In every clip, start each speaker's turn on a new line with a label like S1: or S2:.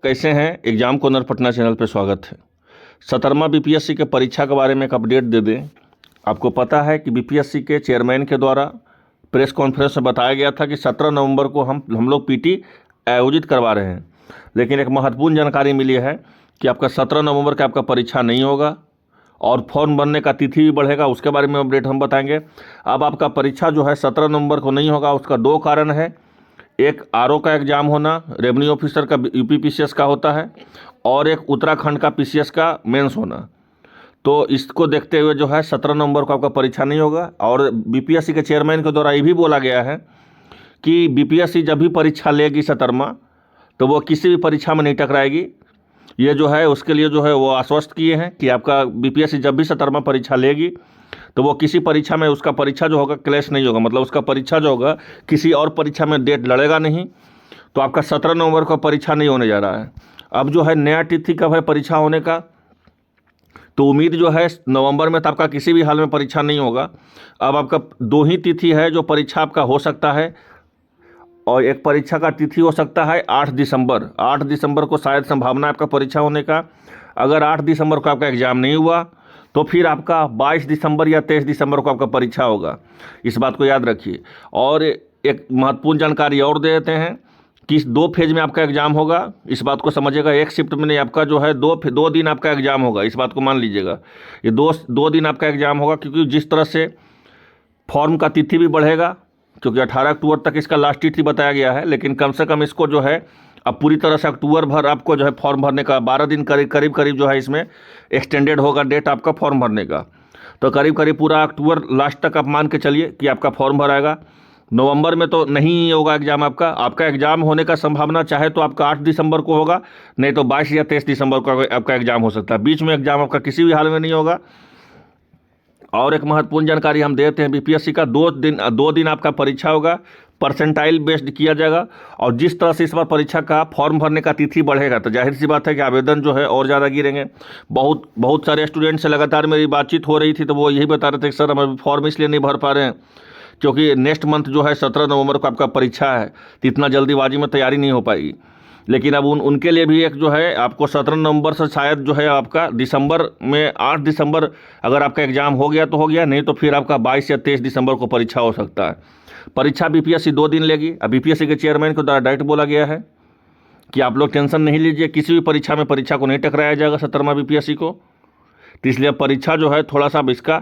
S1: कैसे हैं? Exam corner Patna channel पे स्वागत है। 17वां बीपीएससी के परीक्षा के बारे में एक अपडेट दे दें। आपको पता है कि बीपीएससी के चेयरमैन के द्वारा प्रेस कॉन्फ्रेंस में बताया गया था कि 17 नवंबर को हम लोग पीटी आयोजित करवा रहे हैं, लेकिन एक महत्वपूर्ण जानकारी मिली है कि आपका 17 नवंबर का आपका परीक्षा नहीं होगा और फॉर्म भरने का तिथि भी बढ़ेगा। उसके बारे में अपडेट हम बताएंगे। अब आपका परीक्षा जो है 17 नवंबर को नहीं होगा, उसका दो कारण है। एक आरओ का एग्ज़ाम होना, रेवेन्यू ऑफिसर का यूपी पीसीएस का होता है, और एक उत्तराखंड का पीसीएस का मेंस होना। तो इसको देखते हुए जो है 17 नवंबर को आपका परीक्षा नहीं होगा। और बीपीएससी के चेयरमैन के द्वारा ये भी बोला गया है कि बीपीएससी जब भी परीक्षा लेगी 17वां, तो वो किसी भी परीक्षा में नहीं टकराएगी। ये जो है उसके लिए जो है वो आश्वस्त किए हैं कि आपका बीपीएससी जब भी 17वां परीक्षा लेगी तो वो किसी परीक्षा में उसका परीक्षा जो होगा क्लैश नहीं होगा, मतलब उसका परीक्षा जो होगा किसी और परीक्षा में डेट लड़ेगा नहीं। तो आपका 17 नवंबर को परीक्षा नहीं होने जा रहा है। अब जो है नया तिथि कब है परीक्षा होने का, तो उम्मीद जो है नवंबर में तो आपका किसी भी हाल में परीक्षा नहीं होगा। अब आपका दो ही तिथि है जो परीक्षा आपका हो सकता है, और एक परीक्षा का तिथि हो सकता है 8 दिसंबर। 8 दिसंबर को शायद संभावना है आपका परीक्षा होने का। अगर 8 दिसंबर को आपका एग्ज़ाम नहीं हुआ तो फिर आपका 22 दिसंबर या 23 दिसंबर को आपका परीक्षा होगा। इस बात को याद रखिए। और एक महत्वपूर्ण जानकारी और दे देते हैं कि इस 2 फेज में आपका एग्ज़ाम होगा। इस बात को समझिएगा, एक शिफ्ट में नहीं, आपका जो है दो दिन आपका एग्ज़ाम होगा। इस बात को मान लीजिएगा, ये दो दिन आपका एग्ज़ाम होगा, क्योंकि जिस तरह से फॉर्म का तिथि भी बढ़ेगा, क्योंकि 18 अक्टूबर तक इसका लास्ट तिथि बताया गया है, लेकिन कम से कम इसको जो है अब पूरी तरह से अक्टूबर भर आपको जो है फॉर्म भरने का 12 दिन करीब जो है इसमें एक्सटेंडेड होगा डेट आपका फॉर्म भरने का। तो करीब पूरा अक्टूबर लास्ट तक आप मान के चलिए कि आपका फॉर्म भराएगा। नवंबर में तो नहीं होगा एग्ज़ाम आपका एग्ज़ाम होने का संभावना चाहे तो आपका 8 दिसंबर को होगा, नहीं तो 22 या 23 दिसंबर को आपका एग्ज़ाम हो सकता है। बीच में एग्ज़ाम आपका किसी भी हाल में नहीं होगा। और एक महत्वपूर्ण जानकारी हम देते हैं, बीपीएससी का दो दिन आपका परीक्षा होगा, परसेंटाइल बेस्ड किया जाएगा। और जिस तरह से इस बार परीक्षा का फॉर्म भरने का तिथि बढ़ेगा तो जाहिर सी बात है कि आवेदन जो है और ज़्यादा गिरेंगे। बहुत सारे स्टूडेंट से लगातार मेरी बातचीत हो रही थी, तो वो यही बता रहे थे कि सर हम अभी फॉर्म इसलिए नहीं भर पा रहे हैं क्योंकि नेक्स्ट मंथ जो है 17 नवंबर को आपका परीक्षा है, तो इतना जल्दीबाजी में तैयारी नहीं हो पाएगी। लेकिन अब उनके लिए भी एक जो है आपको 17 नवंबर से शायद जो है आपका दिसंबर में 8 दिसंबर अगर आपका एग्ज़ाम हो गया तो हो गया, नहीं तो फिर आपका 22 या 23 दिसंबर को परीक्षा हो सकता है। परीक्षा बीपीएससी 2 दिन लेगी। अब बीपीएससी के चेयरमैन को द्वारा डायरेक्ट बोला गया है कि आप लोग टेंशन नहीं लीजिए, किसी भी परीक्षा में परीक्षा को नहीं टकराया जाएगा 17वां बीपीएससी को। तो इसलिए परीक्षा जो है थोड़ा सा इसका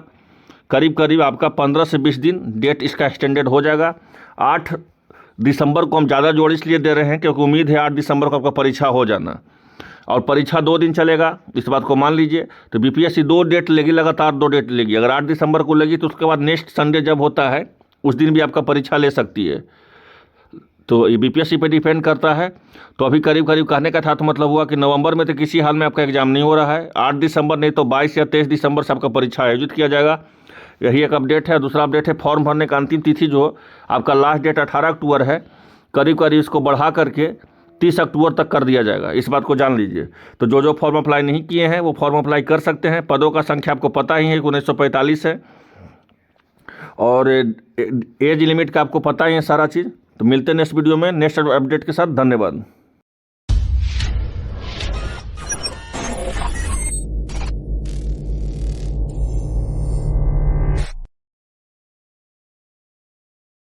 S1: करीब आपका 15 से 20 दिन डेट इसका एक्सटेंडेड हो जाएगा। 8 दिसंबर को हम ज़्यादा जोड़ इसलिए दे रहे हैं क्योंकि उम्मीद है 8 दिसंबर को आपका परीक्षा हो जाना, और परीक्षा 2 दिन चलेगा, इस बात को मान लीजिए। तो बीपीएससी 2 डेट लेगी, लगातार 2 डेट लेगी। अगर 8 दिसंबर को लेगी तो उसके बाद नेक्स्ट संडे जब होता है उस दिन भी आपका परीक्षा ले सकती है। तो ये बीपीएससी पे डिपेंड करता है। तो अभी करीब कहने का था तो मतलब हुआ कि नवंबर में तो किसी हाल में आपका एग्ज़ाम नहीं हो रहा है। 8 दिसंबर नहीं तो 22 या 23 दिसंबर से आपका परीक्षा आयोजित किया जाएगा। यही एक अपडेट है। दूसरा अपडेट है, फॉर्म भरने का अंतिम तिथि जो आपका लास्ट डेट 18 अक्टूबर है, करीब इसको बढ़ा करके 30 अक्टूबर तक कर दिया जाएगा। इस बात को जान लीजिए। तो जो फॉर्म अप्लाई नहीं किए हैं वो फॉर्म अप्लाई कर सकते हैं। पदों का संख्या आपको पता ही है कि 1945 है, और एज लिमिट का आपको पता ही है सारा चीज़। तो मिलते हैं नेक्स्ट वीडियो में नेक्स्ट अपडेट के साथ। धन्यवाद।